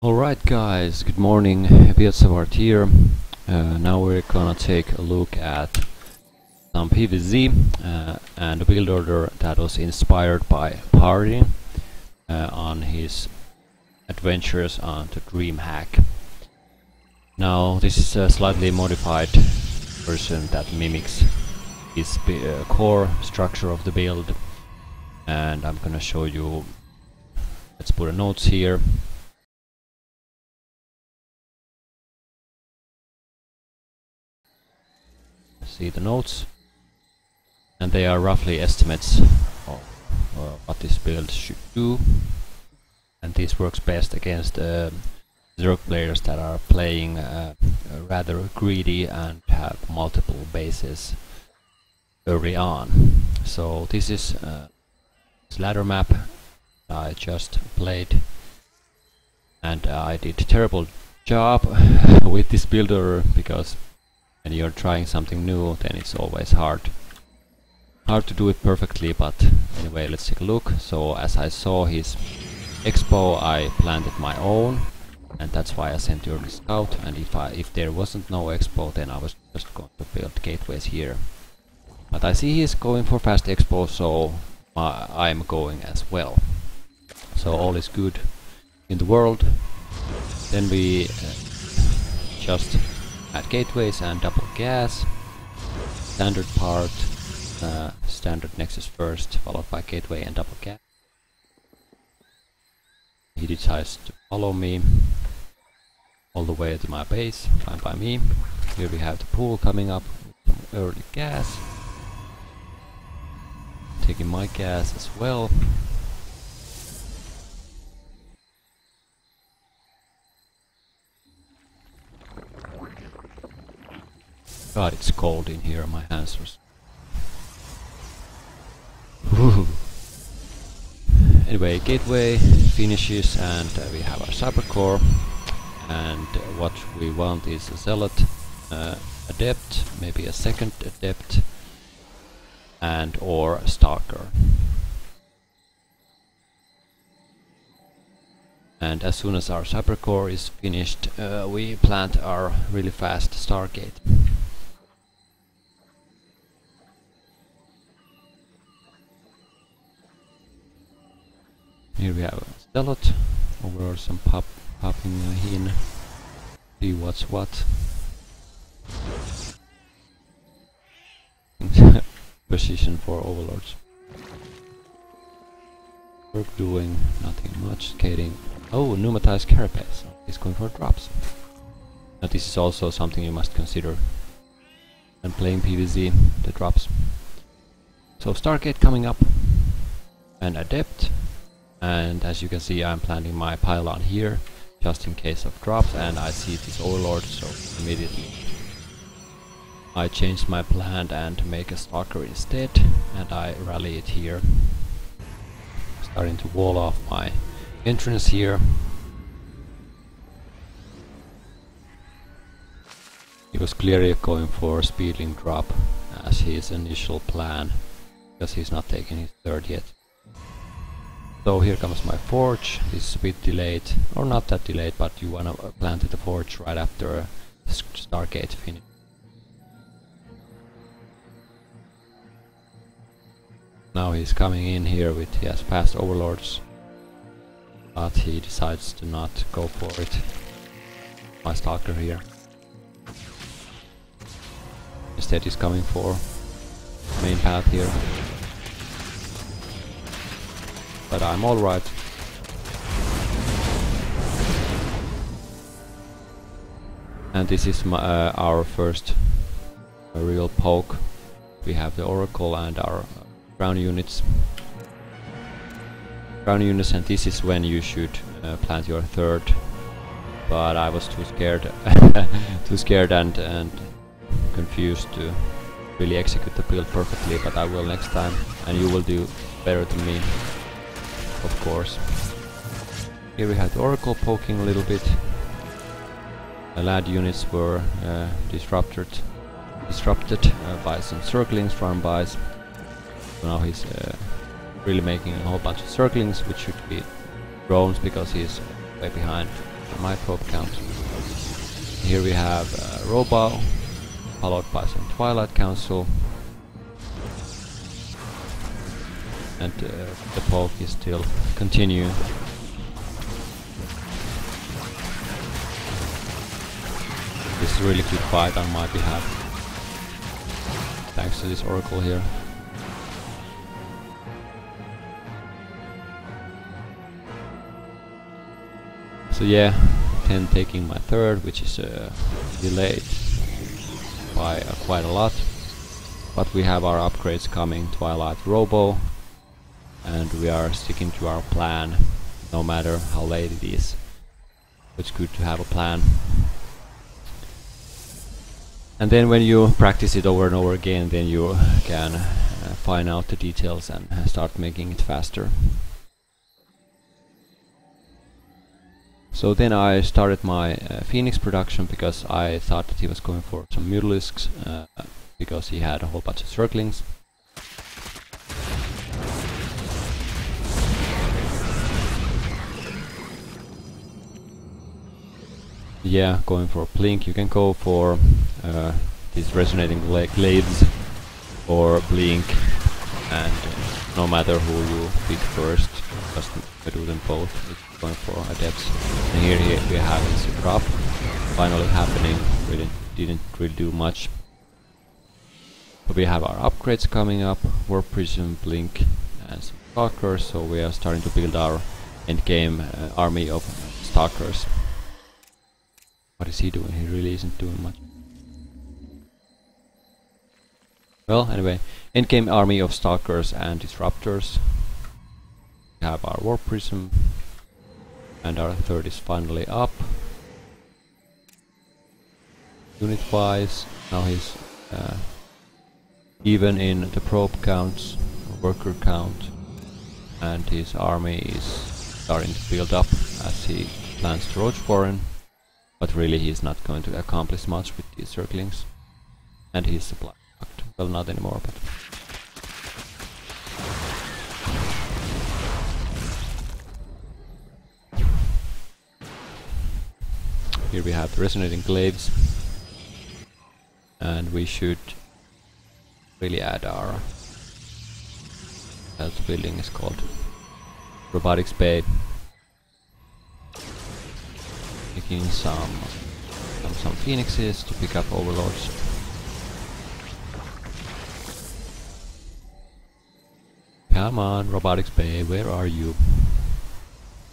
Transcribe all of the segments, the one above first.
Alright guys, good morning, RealBiotSavart here. Now we're gonna take a look at some PvZ and a build order that was inspired by Party on his adventures on the DreamHack. Now this is a slightly modified version that mimics his core structure of the build, and I'm gonna show you. Let's put a notes here. See the notes, and they are roughly estimates of what this build should do, and this works best against Zerg players that are playing rather greedy and have multiple bases early on. So this is this ladder map I just played, and I did a terrible job with this builder, because when you're trying something new, then it's always hard to do it perfectly. But anyway, let's take a look. So as I saw his expo, I planted my own, and that's why I sent you the scout. And if there wasn't no expo, then I was just going to build gateways here. But I see he's going for fast expo, so I'm going as well. So all is good in the world. Then we just add gateways and double gas. Standard part, standard nexus first, followed by gateway and double gas. He decides to follow me all the way to my base, fine by me. Here we have the pool coming up with some early gas. Taking my gas as well. God, it's cold in here, my hands are... Anyway, gateway finishes, and we have our cyber core, and what we want is a zealot, adept, maybe a second adept, and or a stalker. And as soon as our cyber core is finished, we plant our really fast Stargate. Here we have a zealot, over some popping in, see what's what. Position for overlords. Work doing nothing much, skating. Oh, pneumatized carapace, he's going for drops. Now this is also something you must consider when playing PvZ, the drops. So Stargate coming up, and adept. And as you can see, I'm planting my pylon here just in case of drops, and I see this overlord, so immediately I changed my plan and make a stalker instead, and I rally it here, starting to wall off my entrance here. He was clearly going for speedling drop as his initial plan, because he's not taking his third yet. So here comes my forge. This is a bit delayed, or not that delayed, but you wanna plant the forge right after Stargate finish. Now he's coming in here with, he has fast overlords, but he decides to not go for it. My stalker here. Instead he's coming for main path here. But I'm alright. And this is our first real poke. We have the Oracle and our ground units. And this is when you should plant your third. But I was too scared, and confused to really execute the build perfectly. But I will next time, and you will do better than me, of course. Here we have the Oracle poking a little bit. The lad units were disrupted by some circlings run by. So now he's really making a whole bunch of circlings, which should be drones because he's way behind. my probe count. Here we have Robo, followed by some Twilight Council. And the poke is still continuing. This is a really good fight on my behalf. Thanks to this Oracle here. So yeah, 10 taking my third, which is delayed by quite a lot. But we have our upgrades coming, Twilight Robo, and we are sticking to our plan, no matter how late it is. It's good to have a plan. And then when you practice it over and over again, then you can find out the details and start making it faster. So then I started my Phoenix production because I thought that he was going for some Mutalisks because he had a whole bunch of Zerglings. Yeah, going for Blink. You can go for these resonating glaives or Blink, and no matter who you pick first, just do them both. It's going for Adepts. And here we have this drop finally happening. Didn't really do much. But we have our upgrades coming up, Warp Prism, Blink, and some Stalkers. So we are starting to build our endgame army of Stalkers. What is he doing? He really isn't doing much. Well, anyway, endgame army of Stalkers and Disruptors. We have our Warp Prism, and our third is finally up. Unit-wise, now he's even in the probe counts, worker count, and his army is starting to build up as he plans to Roach Warren. But really he's not going to accomplish much with these Zerglings. And he's supply fucked. Well, not anymore, but... Here we have the Resonating Glaives. And we should really add our... That building is called Robotics Bay. Picking some Phoenixes to pick up Overlords. Come on, Robotics Bay, where are you?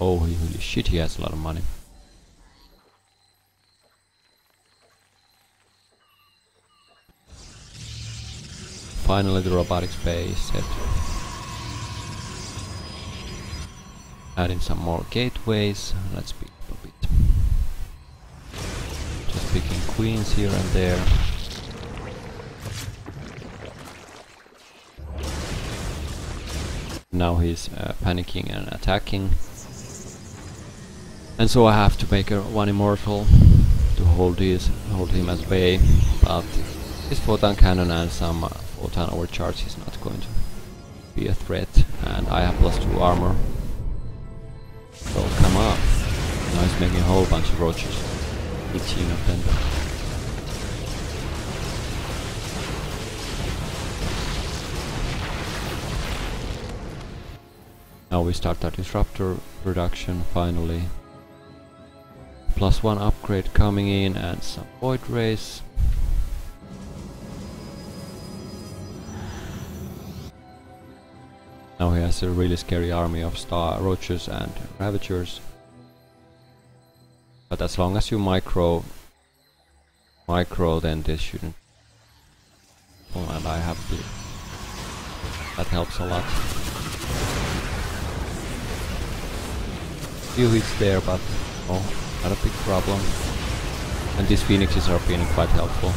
Oh, holy shit, he has a lot of money. Finally, the Robotics Bay is set. Adding some more gateways. Let's pick up a bit. Just picking queens here and there. Now he's panicking and attacking. And so I have to make one immortal to hold him at bay. But his photon cannon and some photon overcharge is not going to be a threat. And I have +2 armor. So come on. Now he's making a whole bunch of roaches. 18 of them. Now we start our Disruptor production finally. +1 upgrade coming in and some Void Rays. Now he has a really scary army of roaches and ravagers. But as long as you micro, then this shouldn't. Oh, and I have to. That helps a lot. Few hits there, but oh, not a big problem. And these Phoenixes are being quite helpful.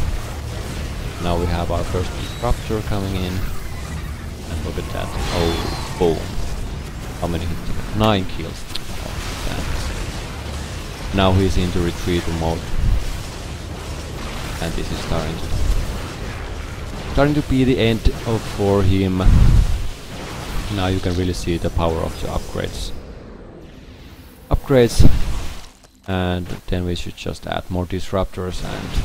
Now we have our first Disruptor coming in. And look at that. Oh, boom. How many hits? 9 kills. Oh, damn. Now he's into retreat mode. And this is starting to be the end for him. Now you can really see the power of the upgrades. Upgrades And then we should just add more disruptors and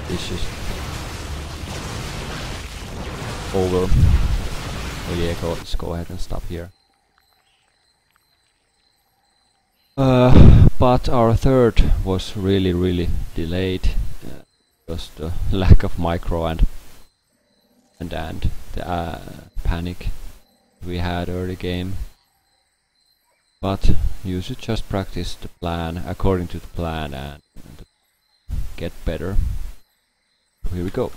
this is over. Oh yeah, let's go ahead and stop here. But our third was really delayed. Just the lack of micro and the panic we had early game. But you should just practice the plan according to the plan and get better. Here we go.